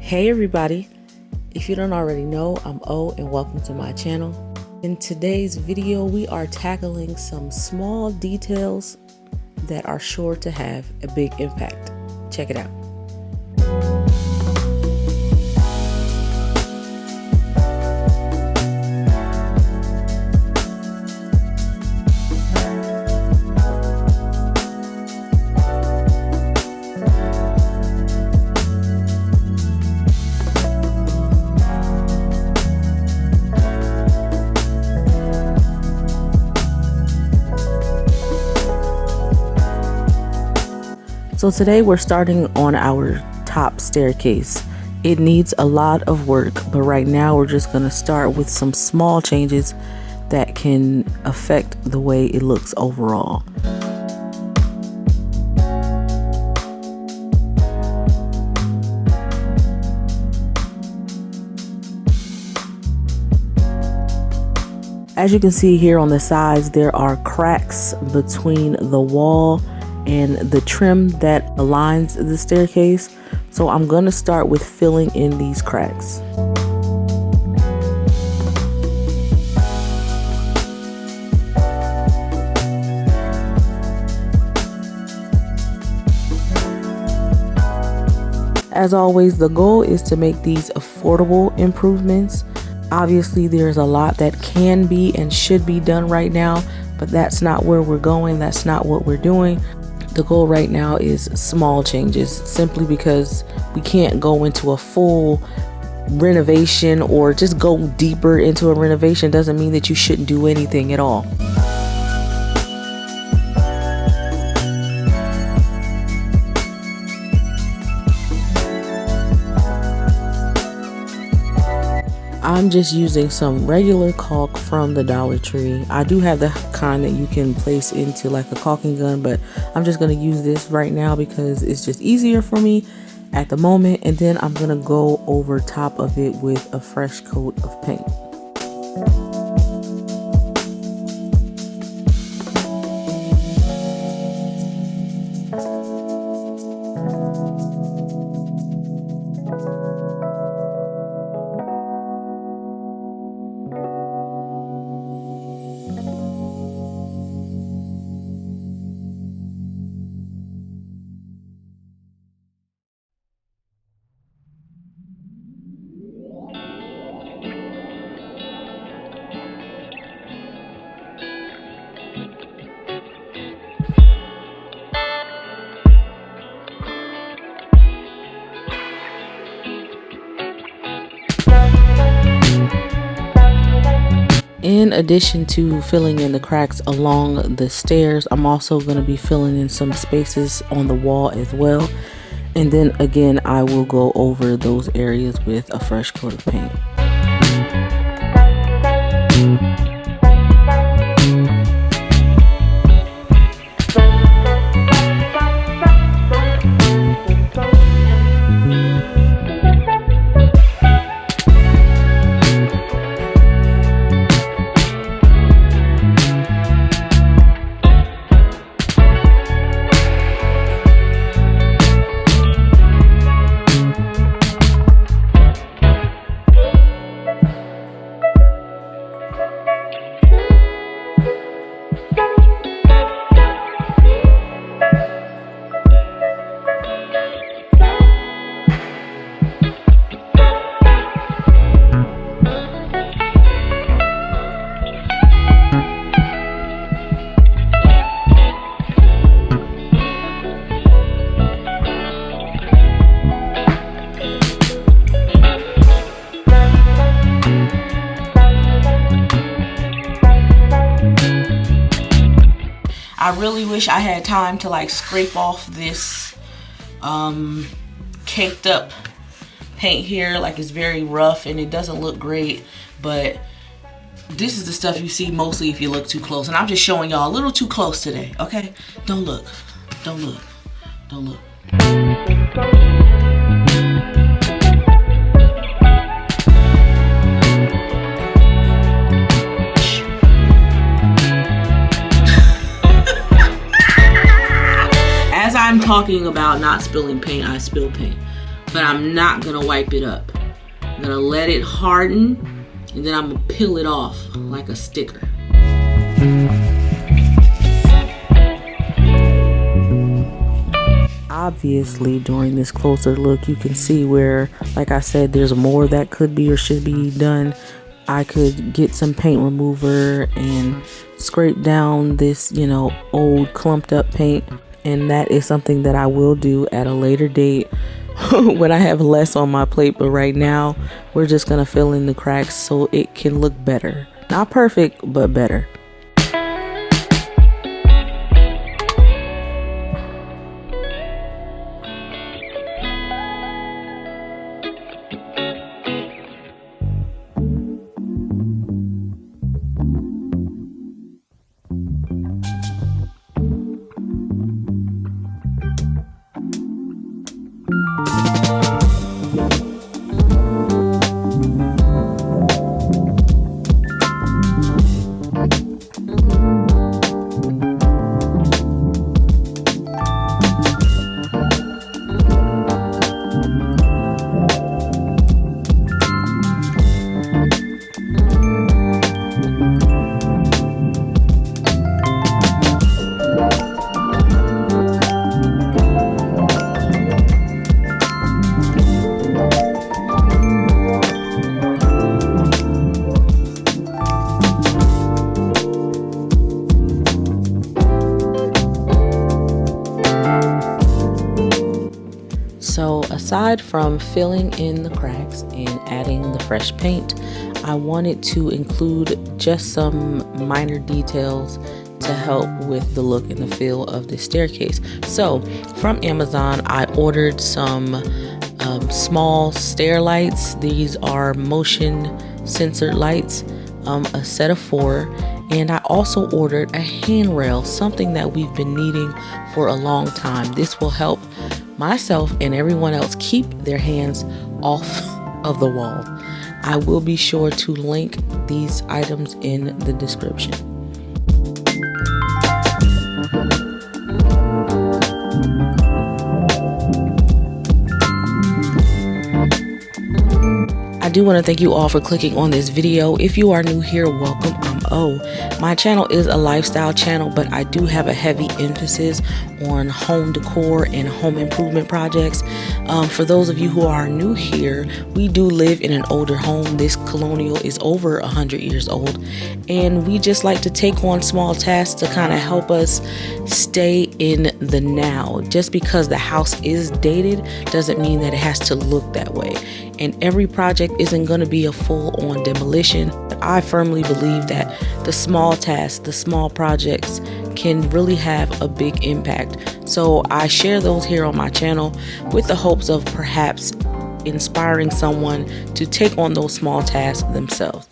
Hey everybody, if you don't already know, I'm O and welcome to my channel. In today's video, we are tackling some small details that are sure to have a big impact. Check it out. So today we're starting on our top staircase. It needs a lot of work, but right now we're just going to start with some small changes that can affect the way it looks overall. As you can see here on the sides, there are cracks between the wall and the trim that aligns the staircase. So I'm going to start with filling in these cracks. As always, the goal is to make these affordable improvements. Obviously, there's a lot that can be and should be done right now, but that's not where we're going. That's not what we're doing. The goal right now is small changes, simply because we can't go into a full renovation or just go deeper into a renovation doesn't mean that you shouldn't do anything at all. I'm just using some regular caulk from the Dollar Tree. I do have the kind that you can place into like a caulking gun, but I'm just going to use this right now because it's just easier for me at the moment. And then I'm going to go over top of it with a fresh coat of paint. In addition to filling in the cracks along the stairs, I'm also going to be filling in some spaces on the wall as well. And then again, I will go over those areas with a fresh coat of paint. I really wish I had time to like scrape off this caked up paint here. Like, it's very rough and it doesn't look great, but this is the stuff you see mostly if you look too close. And I'm just showing y'all a little too close today, okay? Don't look, don't look, don't look. As I'm talking about not spilling paint, I spill paint. but I'm not gonna wipe it up. I'm gonna let it harden, and then I'm gonna peel it off like a sticker. Obviously, during this closer look, you can see where, like I said, there's more that could be or should be done. I could get some paint remover and scrape down this, old clumped up paint. And that is something that I will do at a later date when I have less on my plate. But right now, we're just going to fill in the cracks so it can look better. Not perfect, but better. So aside from filling in the cracks and adding the fresh paint, I wanted to include just some minor details to help with the look and the feel of the staircase. So from Amazon, I ordered some small stair lights. These are motion censored lights, a set of 4. And I also ordered a handrail, something that we've been needing for a long time. This will help myself and everyone else keep their hands off of the wall. I will be sure to link these items in the description. I do want to thank you all for clicking on this video. If you are new here, welcome. I'm O. My channel is a lifestyle channel, but I do have a heavy emphasis on home decor and home improvement projects. For those of you who are new here, we do live in an older home. This colonial is over 100 years old, and we just like to take on small tasks to kind of help us stay in the now. Just because the house is dated doesn't mean that it has to look that way. And every project isn't going to be a full-on demolition. But I firmly believe that the small tasks, the small projects can really have a big impact. So I share those here on my channel with the hopes of perhaps inspiring someone to take on those small tasks themselves.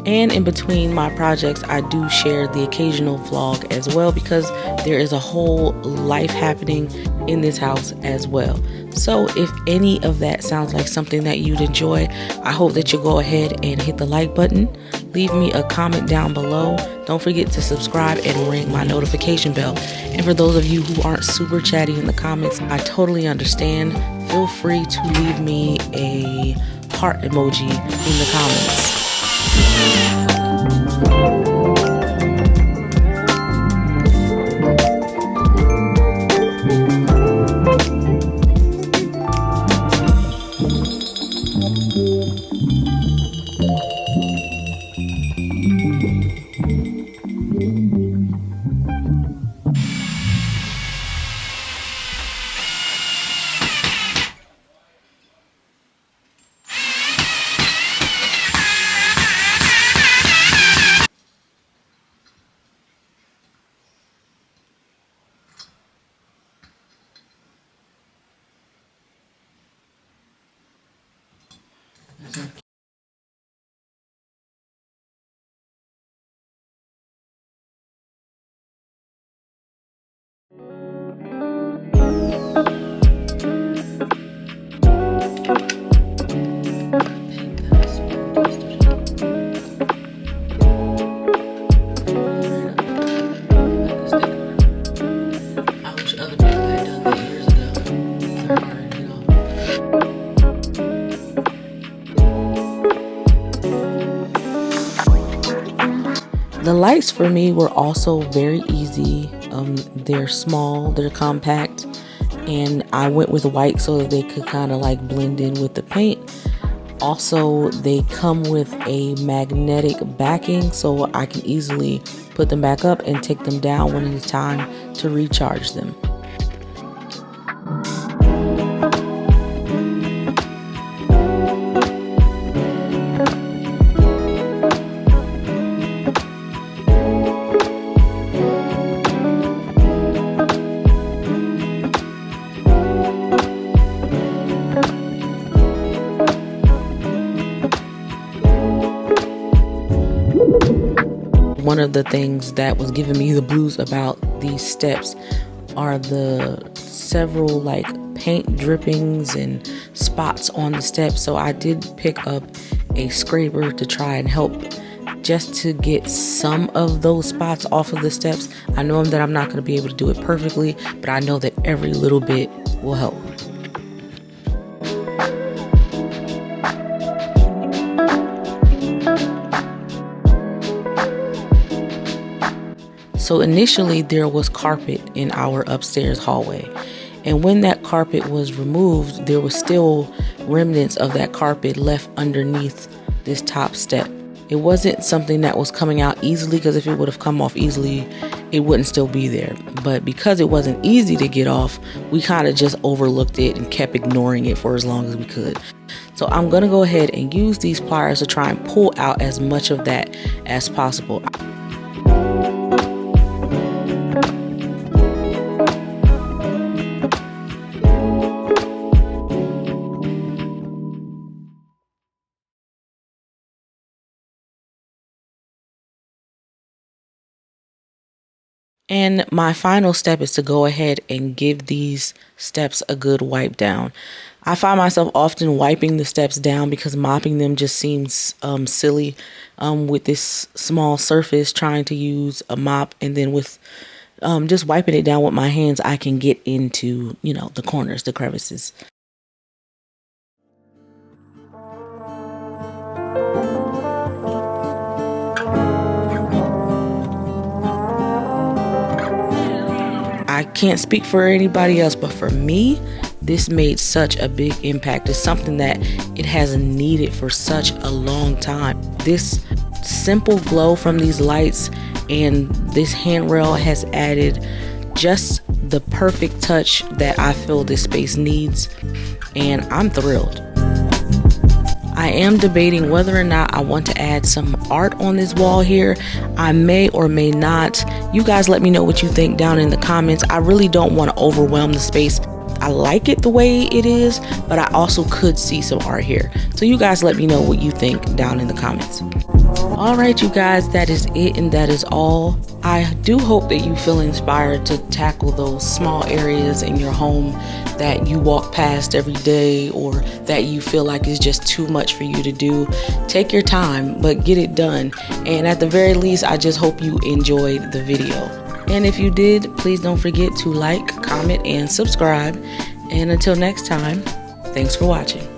And in between my projects, I do share the occasional vlog as well, because there is a whole life happening in this house as well. So if any of that sounds like something that you'd enjoy, I hope that you'll go ahead and hit the like button. Leave me a comment down below. Don't forget to subscribe and ring my notification bell. And for those of you who aren't super chatty in the comments, I totally understand. Feel free to leave me a heart emoji in the comments. I wish other people had done that years ago. these for me were also very easy. They're small, they're compact, and I went with white so that they could kind of like blend in with the paint. Also, they come with a magnetic backing, so I can easily put them back up and take them down when it is time to recharge them. One of the things that was giving me the blues about these steps are the several like paint drippings and spots on the steps. So I did pick up a scraper to try and help just to get some of those spots off of the steps. I know that I'm not going to be able to do it perfectly, but I know that every little bit will help. So initially there was carpet in our upstairs hallway, and when that carpet was removed, there was still remnants of that carpet left underneath this top step. It wasn't something that was coming out easily, because if it would have come off easily, it wouldn't still be there. But because it wasn't easy to get off, we kind of just overlooked it and kept ignoring it for as long as we could. So I'm gonna go ahead and use these pliers to try and pull out as much of that as possible. And my final step is to go ahead and give these steps a good wipe down. I find myself often wiping the steps down because mopping them just seems silly with this small surface. Trying to use a mop, and then with just wiping it down with my hands, I can get into, you know, the corners, the crevices. I can't speak for anybody else, but for me, this made such a big impact. It's something that it has needed for such a long time. This simple glow from these lights and this handrail has added just the perfect touch that I feel this space needs, and I'm thrilled. I am debating whether or not I want to add some art on this wall here. I may or may not. You guys let me know what you think down in the comments. I really don't want to overwhelm the space. I like it the way it is, but I also could see some art here. So you guys let me know what you think down in the comments. All right, you guys, that is it, and that is all. I do hope that you feel inspired to tackle those small areas in your home that you walk past every day, or that you feel like is just too much for you to do. Take your time, but get it done. And at the very least, I just hope you enjoyed the video. And if you did, please don't forget to like, comment, and subscribe. And until next time, thanks for watching.